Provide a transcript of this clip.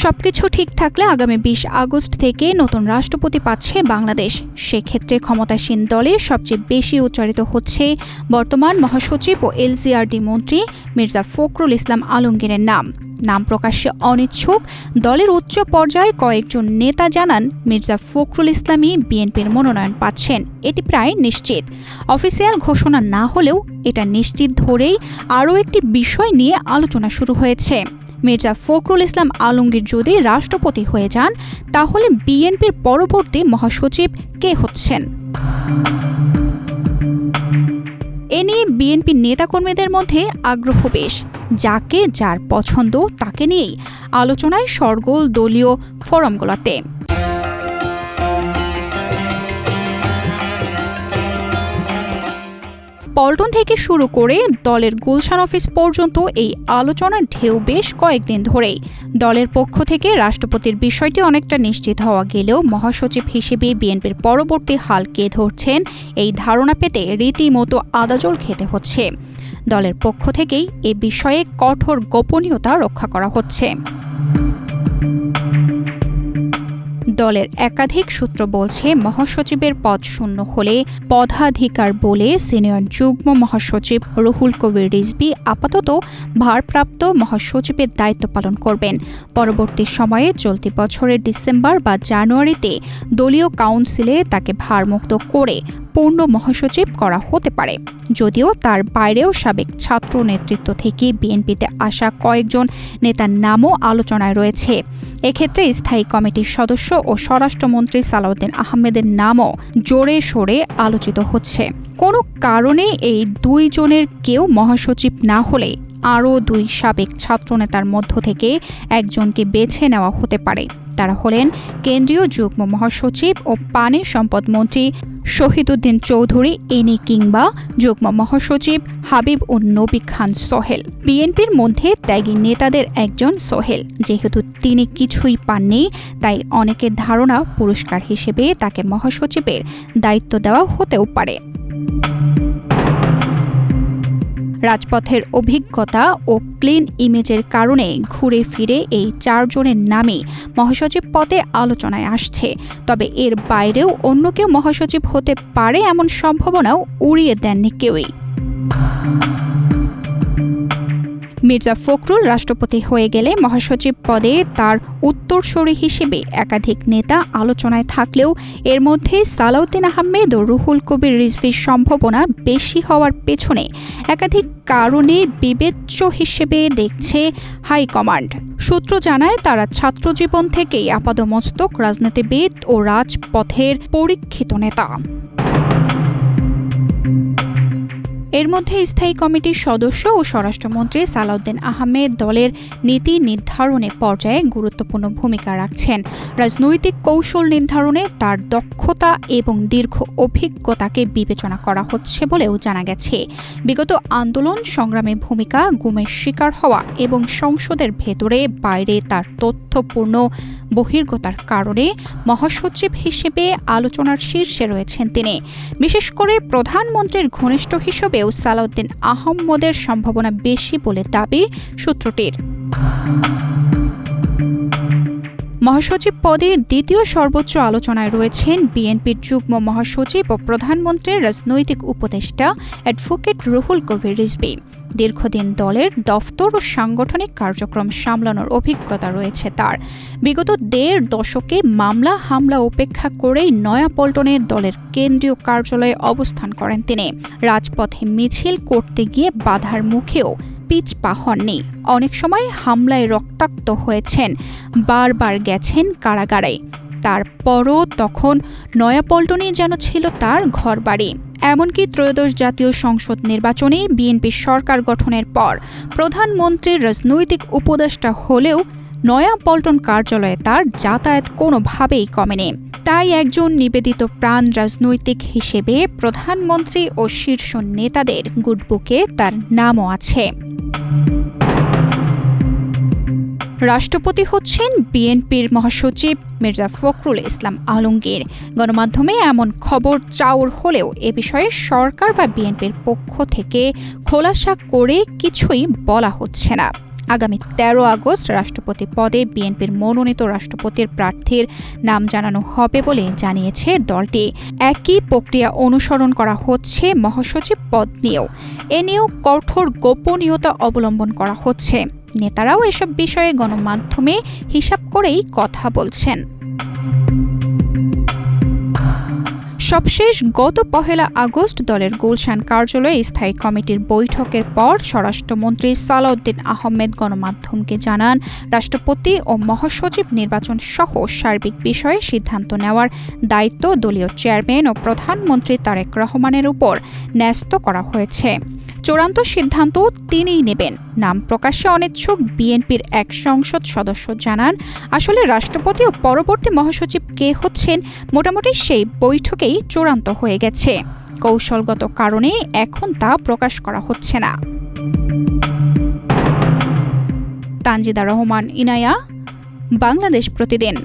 সবকিছু ঠিক থাকলে আগামী ২০ আগস্ট থেকে নতুন রাষ্ট্রপতি পাচ্ছে বাংলাদেশ। সেক্ষেত্রে ক্ষমতাসীন দলের সবচেয়ে বেশি উচ্চারিত হচ্ছে বর্তমান মহাসচিব ও এলজিআরডি মন্ত্রী মির্জা ফখরুল ইসলাম আলমগীরের নাম প্রকাশ্যে অনিচ্ছুক দলের উচ্চ পর্যায়ে কয়েকজন নেতা জানান, মির্জা ফখরুল ইসলামই বিএনপির মনোনয়ন পাচ্ছেন। এটি প্রায় নিশ্চিত। অফিসিয়াল ঘোষণা না হলেও এটা নিশ্চিত ধরেই আরও একটি বিষয় নিয়ে আলোচনা শুরু হয়েছে। মির্জা ফখরুল ইসলাম আলমগীর যদি রাষ্ট্রপতি হয়ে যান, তাহলে বিএনপির পরবর্তী মহাসচিব কে হচ্ছেন? এ নিয়ে বিএনপি নেতাকর্মীদের মধ্যে আগ্রহ বেশ। যাকে যার পছন্দ তাকে নিয়েই আলোচনায় শোরগোল দলীয় ফোরামগুলোতে। পল্টন থেকে শুরু করে দলের গুলশান অফিস পর্যন্ত এই আলোচনার ঢেউ বেশ কয়েকদিন ধরেই। দলের পক্ষ থেকে রাষ্ট্রপতির বিষয়টি অনেকটা নিশ্চিত হওয়া গেলেও মহাসচিব হিসেবে বিএনপির পরবর্তী হাল কে ধরছেন এই ধারণা পেতে রীতিমতো আদাজল খেতে হচ্ছে। দলের পক্ষ থেকেই এ বিষয়ে কঠোর গোপনীয়তা রক্ষা করা হচ্ছে। দলের একাধিক সূত্র বলছে, মহাসচিবের পদ শূন্য হলে পদাধিকার বলে সিনিয়র যুগ্ম মহাসচিব রুহুল কবির রিজভী আপাতত ভারপ্রাপ্ত মহাসচিবের দায়িত্ব পালন করবেন। পরবর্তী সময়ে চলতি বছরের ডিসেম্বর বা জানুয়ারিতে দলীয় কাউন্সিলে তাকে ভারমুক্ত করে পূর্ণ মহাসচিব করা হতে পারে। যদিও তার বাইরেও সাবেক ছাত্র নেতৃত্ব থেকে বিএনপিতে আসা কয়েকজন নেতার নামও আলোচনায় রয়েছে। এক্ষেত্রে স্থায়ী কমিটির সদস্য ও স্বরাষ্ট্রমন্ত্রী সালাউদ্দিন আহমেদের নামও জোরে সোরে আলোচিত হচ্ছে। কোনো কারণে এই দুইজনের কেউ মহাসচিব না হলে আরও দুই সাবেক ছাত্রনেতার মধ্য থেকে একজনকে বেছে নেওয়া হতে পারে। তারা হলেন কেন্দ্রীয় যুগ্ম মহাসচিব ও পানি সম্পদ মন্ত্রী শহীদুদ্দিন চৌধুরী এনি কিংবা যুগ্ম মহাসচিব হাবিব উন নবী খান সোহেল। বিএনপির মধ্যে ত্যাগী নেতাদের একজন সোহেল। যেহেতু তিনি কিছুই পাননি, তাই অনেকের ধারণা পুরস্কার হিসেবে তাকে মহাসচিবের দায়িত্ব দেওয়া হতেও পারে। রাজপথের অভিজ্ঞতা ও ক্লিন ইমেজের কারণে ঘুরে ফিরে এই চারজনের নামই মহাসচিব পদে আলোচনায় আসছে। তবে এর বাইরেও অন্য কেউ মহাসচিব হতে পারে এমন সম্ভাবনাও উড়িয়ে দেননি কেউই। মির্জা ফখরুল রাষ্ট্রপতি হয়ে গেলে মহাসচিব পদে তার উত্তরসূরি হিসেবে একাধিক নেতা আলোচনায় থাকলেও এর মধ্যে সালাউদ্দিন আহমেদ ও রুহুল কবির রিজভীর সম্ভাবনা বেশি হওয়ার পেছনে একাধিক কারণে বিবেচ্য হিসেবে দেখছে হাইকমান্ড। সূত্র জানায়, তারা ছাত্রজীবন থেকেই আপাদমস্তক রাজনীতিবিদ ও রাজপথের পরীক্ষিত নেতা। এর মধ্যে স্থায়ী কমিটির সদস্য ও স্বরাষ্ট্রমন্ত্রী সালাউদ্দিন আহমেদ দলের নীতি নির্ধারণে পর্যায়ে গুরুত্বপূর্ণ ভূমিকা রাখছেন। রাজনৈতিক কৌশল নির্ধারণে তার দক্ষতা এবং দীর্ঘ অভিজ্ঞতাকে বিবেচনা করা হচ্ছে বলেও জানা গেছে। বিগত আন্দোলন সংগ্রামে ভূমিকা, গুমের শিকার হওয়া এবং সংসদের ভেতরে বাইরে তার তথ্যপূর্ণ বহির্গতার কারণে মহাসচিব হিসেবে আলোচনার শীর্ষে রয়েছেন তিনি। বিশেষ করে প্রধানমন্ত্রীর ঘনিষ্ঠ হিসেবেও সালাউদ্দিন আহমদের সম্ভাবনা বেশি বলে দাবি সূত্রটির। মহাসচিব পদে দ্বিতীয় সর্বোচ্চ আলোচনায় রয়েছেন বিএনপির যুগ্ম মহাসচিব ও প্রধানমন্ত্রীর রাজনৈতিক উপদেষ্টা অ্যাডভোকেট রুহুল কবির রিজভী। দীর্ঘদিন দলের দফতর ও সাংগঠনিক কার্যক্রম সামলানোর অভিজ্ঞতা রয়েছে তার। বিগত ১.৫ দশকে মামলা হামলা উপেক্ষা করেই নয়াপল্টনে দলের কেন্দ্রীয় কার্যালয়ে অবস্থান করেন তিনি। রাজপথে মিছিল করতে গিয়ে বাধার মুখেও পিছপা হননি। অনেক সময় হামলায় রক্তাক্ত হয়েছেন, বারবার গেছেন কারাগারে। তারপরও তখন নয়াপল্টনেই যেন ছিল তার ঘরবাড়ি। এমনকি ত্রয়োদশ জাতীয় সংসদ নির্বাচনে বিএনপি সরকার গঠনের পর প্রধানমন্ত্রীর রাজনৈতিক উপদেষ্টা হলেও নয়াপল্টন কার্যালয়ে তার যাতায়াত কোনোভাবেই কমেনি। তাই একজন নিবেদিত প্রাণ রাজনৈতিক হিসেবে প্রধানমন্ত্রী ও শীর্ষ নেতাদের গুডবুকে তার নামও আছে। রাষ্ট্রপতি হচ্ছেন বিএনপির মহাসচিব মির্জা ফখরুল ইসলাম আলমগীর। গণমাধ্যমে এমন খবর চাউর হলেও এ বিষয়ে সরকার বা বিএনপির পক্ষ থেকে খোলাসা করে কিছুই বলা হচ্ছে না। আগামী ১৩ আগস্ট রাষ্ট্রপতি পদে বিএনপির মনোনীত রাষ্ট্রপতির প্রার্থীর নাম জানানো হবে বলে জানিয়েছে দলটি। একই প্রক্রিয়া অনুসরণ করা হচ্ছে মহাসচিব পদ নিয়েও। এ নিয়েও কঠোর গোপনীয়তা অবলম্বন করা হচ্ছে। নেতারাও এসব বিষয়ে গণমাধ্যমে হিসাব করেই কথা বলছেন। সবশেষ গত ১ আগস্ট দলের গুলশান কার্যালয়ে স্থায়ী কমিটির বৈঠকের পর স্বরাষ্ট্রমন্ত্রী সালাউদ্দিন আহমেদ গণমাধ্যমকে জানান, রাষ্ট্রপতি ও মহাসচিব নির্বাচন সহ সার্বিক বিষয়ে সিদ্ধান্ত নেওয়ার দায়িত্ব দলীয় চেয়ারম্যান ও প্রধানমন্ত্রী তারেক রহমানের উপর ন্যস্ত করা হয়েছে। চূড়ান্ত সিদ্ধান্ত তিনিই নেবেন। নাম প্রকাশে অনিচ্ছুক বিএনপির এক সংসদ সদস্য জানান, আসলে রাষ্ট্রপতি ও পরবর্তী মহাসচিব কে হচ্ছেন মোটামুটি সেই বৈঠকেই চূড়ান্ত হয়ে গেছে। কৌশলগত কারণে এখন তা প্রকাশ করা হচ্ছে না। তানজিদা রহমান ইনায়া, বাংলাদেশ প্রতিদিন।